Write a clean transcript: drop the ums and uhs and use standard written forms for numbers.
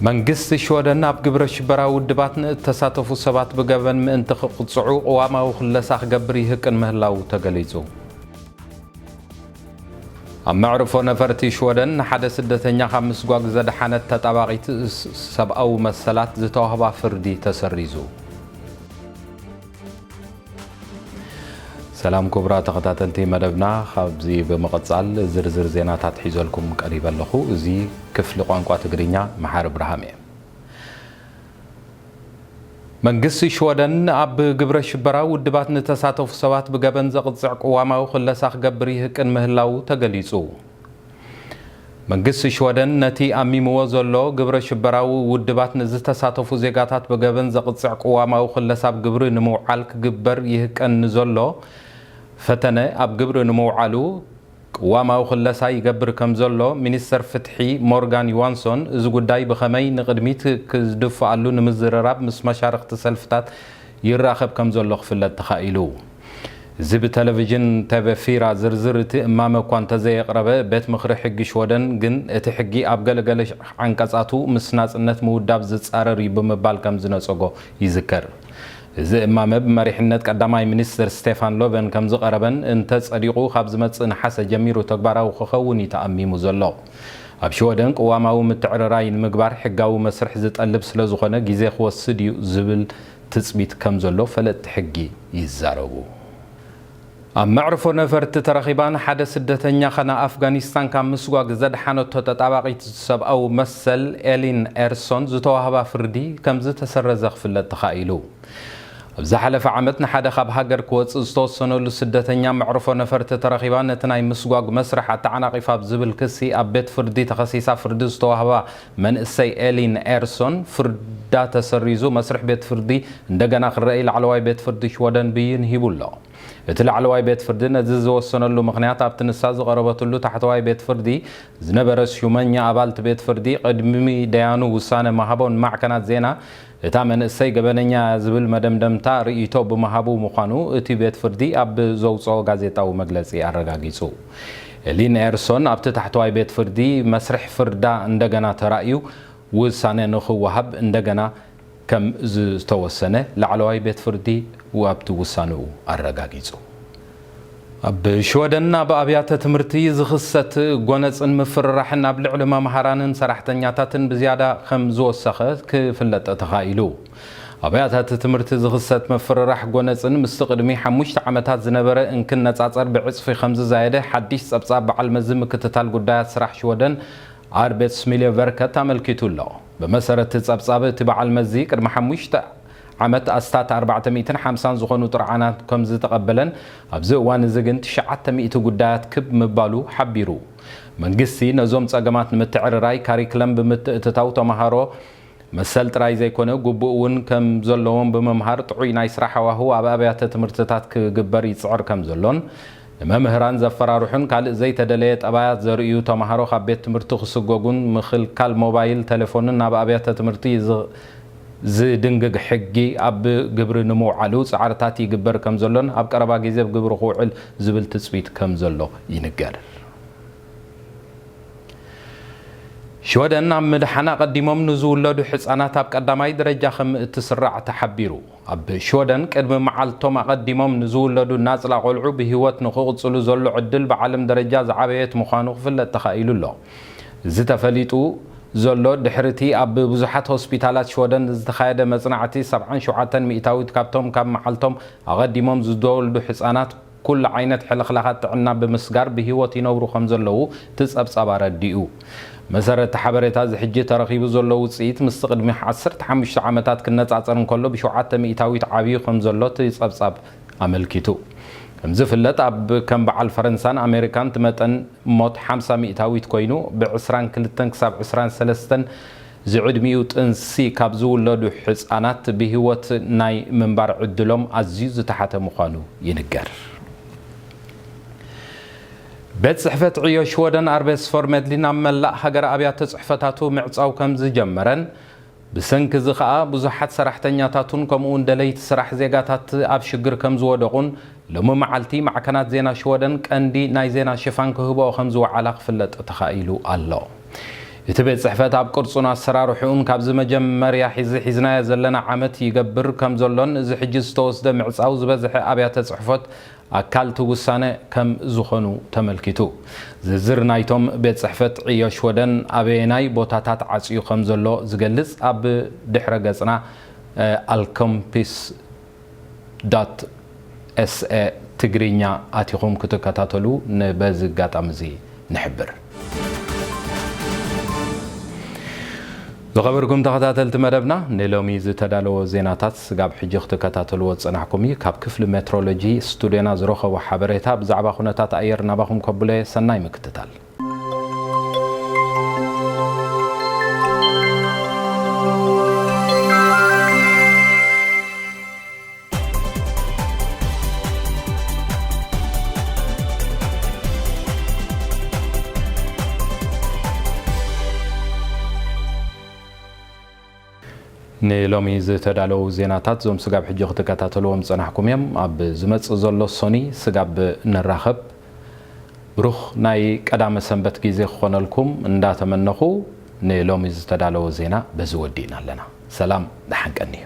መንግስት ሽወደን ኣብ ግብረ ሽበራዊ ውድባትን ተሳተፉ ሰባት በገበን ምእንቲ ኽቕጽዑ ቅዋማዊ ክለሳ ክገብር ይህቅን ምህላው ተገሊጹ። ኣብ መዕርፎ ነፈርቲ ሽወደን ሓደ ስደተኛ ካብ ምስጓግ ዘድሓነት ተጣባቂት ሰብኣዊ መሰላት ዝተዋህባ ፍርዲ ተሰሪዙ። ሰላም ክቡራ ተኸታተልቲ መደብና ካብዚ በመቐጻል ዝርዝር ዜናታት ሒዘልኩም ቀሪበ ኣለኹ። እዚ ክፍሊ ቋንቋ ትግርኛ መሓር ብርሃም እየ። መንግስቲ ሽወደን ኣብ ግብረ ሽበራዊ ውድባት ንተሳተፉ ሰባት ብገበን ዘቕጽዕ ቅዋማዊ ክለሳ ክገብር ይህቅን ምህላው ተገሊጹ። መንግስቲ ሽወደን ነቲ ኣሚምዎ ዘሎ ግብረ ሽበራዊ ውድባት ንዝተሳተፉ ዜጋታት ብገበን ዘቕጽዕ ቅዋማዊ ክለሳ ኣብ ግብሪ ንምውዓል ክግበር ይህቀን ዘሎ ፈተነ ኣብ ግብሪ ንምውዓሉ ቅዋማዊ ክለሳ ይገብር ከም ዘሎ ሚኒስተር ፍትሒ ሞርጋን ዮሃንሶን እዚ ጉዳይ ብኸመይ ንቅድሚት ክድፍኣሉ ንምዝርራብ ምስ መሻርክቲ ሰልፍታት ይራኸብ ከም ዘሎ ክፍለጥ ተኻኢሉ። እዚ ብቴሌቪዥን ተበፊራ ዝርዝር እቲ እማመ እኳ እንተዘየቕረበ ቤት ምክሪ ሕጊ ሽወደን ግን እቲ ሕጊ ኣብ ገለገለ ዓንቀጻቱ ምስ ናጽነት ምውዳብ ዝጻረር እዩ ብምባል ከም ዝነፀጎ ይዝከር። እዚ እማመ ብመሪሕነት ቀዳማይ ሚኒስትር ስቴፋን ሎቨን ከም ዝቐረበን እንተጸዲቑ ካብ ዝመጽእ ነሓሰ ጀሚሩ ተግባራዊ ክኸውን ተኣሚሙ ዘሎ። ኣብ ሽወደን ቅዋማዊ ምትዕርራይ ንምግባር ሕጋዊ መስርሕ ዝጠልብ ስለ ዝኾነ ግዜ ክወስድ እዩ ዝብል ትጽቢት ከም ዘሎ ፈለጥቲ ሕጊ ይዛረቡ። ኣብ መዕርፎ ነፈርቲ ተረኺባን ሓደ ስደተኛ ኸና ኣፍጋኒስታን ካብ ምስጓግ ዘድሓነቶ ተጣባቂት ሰብኣዊ መሰል ኤሊን ኤርሶን ዝተዋህባ ፍርዲ ከም ዝተሰረዘ ክፍለጥ ተኻኢሉ። ኣብ ዝሓለፈ ዓመት ንሓደ ካብ ሃገር ክወፅእ ዝተወሰነሉ ስደተኛ መዕርፎ ነፈርቲ ተረኺባ ነቲ ናይ ምስጓግ መስርሕ ኣተዓናቒፋ ብዝብል ክሲ ኣብ ቤት ፍርዲ ተኸሲሳ ፍርዲ ዝተዋህባ መንእሰይ ኤሊን ኤርሶን ፍርዳ ተሰሪዙ መስርሕ ቤት ፍርዲ እንደገና ክረአይ ላዕለዋይ ቤት ፍርዲ ሽወደን ብይን ሂቡሎ። እቲ ላዕለዋይ ቤት ፍርዲ ነዚ ዝወሰነሉ ምክንያት ኣብቲ ንሳ ዝቐረበትሉ ታሕተዋይ ቤት ፍርዲ ዝነበረ ሹመኛ ኣባልቲ ቤት ፍርዲ ቅድሚ ደያኑ ውሳነ መሃቦን ማዕከናት ዜና እታ መንእሰይ ገበነኛ ዝብል መደምደምታ ርእይቶ ብምሃቡ ምዃኑ እቲ ቤት ፍርዲ ኣብ ዘውፅኦ ጋዜጣዊ መግለጺ ኣረጋጊጹ። ኤሊን ኤርሶን ኣብቲ ታሕተዋይ ቤት ፍርዲ መስርሕ ፍርዳ እንደገና ተራእዩ ውሳነ ንኽወሃብ እንደገና ከም ዝተወሰነ ላዕለዋይ ቤት ፍርዲ ወኣብቲ ውሳነኡ ኣረጋጊጹ። ኣብ ሽወደን ኣብ ኣብያተ ትምህርቲ ዝኽሰት ጎነፅን ምፍርራሕን ኣብ ልዕሊ መምሃራንን ሰራሕተኛታትን ብዝያዳ ከም ዝወሰኸ ክፍለጥ ተኻኢሉ። ኣብያተ ትምህርቲ ዝኽሰት ምፍርራሕ ጎነፅን ምስ ቅድሚ 5 ዓመታት ዝነበረ እንክነጻጸር ብዕፅፊ ከም ዝዛየደ ሓድሽ ጸብጻብ በዓል መዚ ምክትታል ጉዳያት ስራሕ ሽወደን ኣርቤት ስሚሌቨርከት ኣመልኪቱ ኣሎ። ብመሰረት ጸብጻብ እቲ በዓል መዚ ቅድሚ 5 ዓመት ኣስታት 450 ዝኾኑ ጥርዓናት ከም ዝተቐበለን ኣብዚ እዋን እዚ ግን 900 ጉዳያት ክብ ምባሉ ሓቢሩ። መንግስቲ ነዞም ጸገማት ንምትዕርራይ ካሪክለም ብምትእትታው ተምሃሮ መሰል ጥራይ ዘይኮነ ግቡእ እውን ከም ዘለዎም ብምምሃር ጥዑይ ናይ ስራሕ ሃዋህው ኣብ ኣብያተ ትምህርትታት ክግበር ይፅዕር ከም ዘሎን መምህራን ዘፈራርሑን ካልእ ዘይተደለየ ጠባያት ዘርእዩ ተምሃሮ ካብ ቤት ትምህርቲ ክስጎጉን ምኽልካል ሞባይል ቴሌፎንን ናብ ኣብያተ ትምህርቲ ዝድንግግ ሕጊ ኣብ ግብሪ ንምውዓሉ ፃዕርታት ይግበር ከም ዘሎን ኣብ ቀረባ ግዜ ብግብሪ ክውዕል ዝብል ትፅቢት ከም ዘሎ ይንገር። ሽወደን ኣብ ምድሓና ቀዲሞም ንዝውለዱ ህፃናት ኣብ ቀዳማይ ደረጃ ከም እትስራዕ ተሓቢሩ። ኣብ ሽወደን ቅድሚ መዓልቶም ኣቀዲሞም ንዝውለዱ ናጽላ ቆልዑ ብህይወት ንኽቕጽሉ ዘሎ ዕድል ብዓለም ደረጃ ዝዓበየት ምዃኑ ክፍለጥ ተኻኢሉ ኣሎ። እዚ ተፈሊጡ ዘሎ ድሕርቲ ኣብ ብዙሓት ሆስፒታላት ሽወደን ዝተኻየደ መጽናዕቲ 77 ሚእታዊት ካብቶም ካብ መዓልቶም ኣቀዲሞም ዝወልዱ ህፃናት ኩሉ ዓይነት ሕልኽላኻት ጥዕና ብምስጋር ብህይወት ይነብሩ ከም ዘለዉ ትጸብጻብ ኣረዲኡ። መሰረት ሓበሬታ ዝሕጂ ተረኺቡ ዘሎ ውፅኢት ምስ ቅድሚ 15 ዓመታት ክነጻጸር እንከሎ ብ7 ሚእታዊት ዓብዩ ከም ዘሎ ትጸብጻብ ኣመልኪቱ። ከም ዝፍለጥ ኣብ ከም በዓል ፈረንሳን ኣሜሪካን ትመጠን ሞት 50 ሚእታዊት ኮይኑ ብ22 ክሳብ 23 ዝዕድሚኡ ጥንሲ ካብ ዝውለዱ ህፃናት ብህይወት ናይ ምንባር ዕድሎም ኣዝዩ ዝተሓተ ምዃኑ ይንገር። ቤት ጽሕፈት ዕዮ ሽወደን ኣርቤት ስፎር መድሊን ኣብ መላእ ሃገር ኣብያተ ጽሕፈታቱ ምዕጻው ከም ዝጀመረን ብሰንኪ እዚ ከዓ ብዙሓት ሰራሕተኛታቱን ከምኡውን ደለይቲ ስራሕ ዜጋታት ኣብ ሽግር ከም ዝወደቑን ሎሚ መዓልቲ ማዕከናት ዜና ሽወደን ቀንዲ ናይ ዜና ሽፋን ክህብኦ ከም ዝወዓላ ክፍለጥ ተኻኢሉ ኣሎ። يتبع صحفات اب قرصون اسرارحون كابز مجمريا حزنا يزلنا عمت يقبر كم زلون اذا حجز توسد معصاو زبزح ابيات صحفات اكل توسانه كم زخنو تملكتو زر نايتوم بيت صحفت عياش ودن ابيناي بوتاتات عصيو كم زلو زغلص اب دحره غصنا alcompis.sa تجرينيا اتيكم كتكاتاتلو نبز غاطامزي نحبر زغبركم تخاتلت مدبنا نلومي زتدالو زيناتات سغاب حجي تكاتاتلو صنحكمي كاب كفل مترولوجي ستوديونا زروخه وحبريتا بزعبا خناتات اير نباخم كبله سناي مكتتال نلومي زتدالو زيناتات زوم سغاب حجي تكاتاتلوم صنحكم يم اب زمص زلو سوني سغاب نراخب بروخ ناي قدام سنبت غيزي خونلكم انداتمنخو نلومي زتدالو زينا بزودينا لنا سلام دحنقني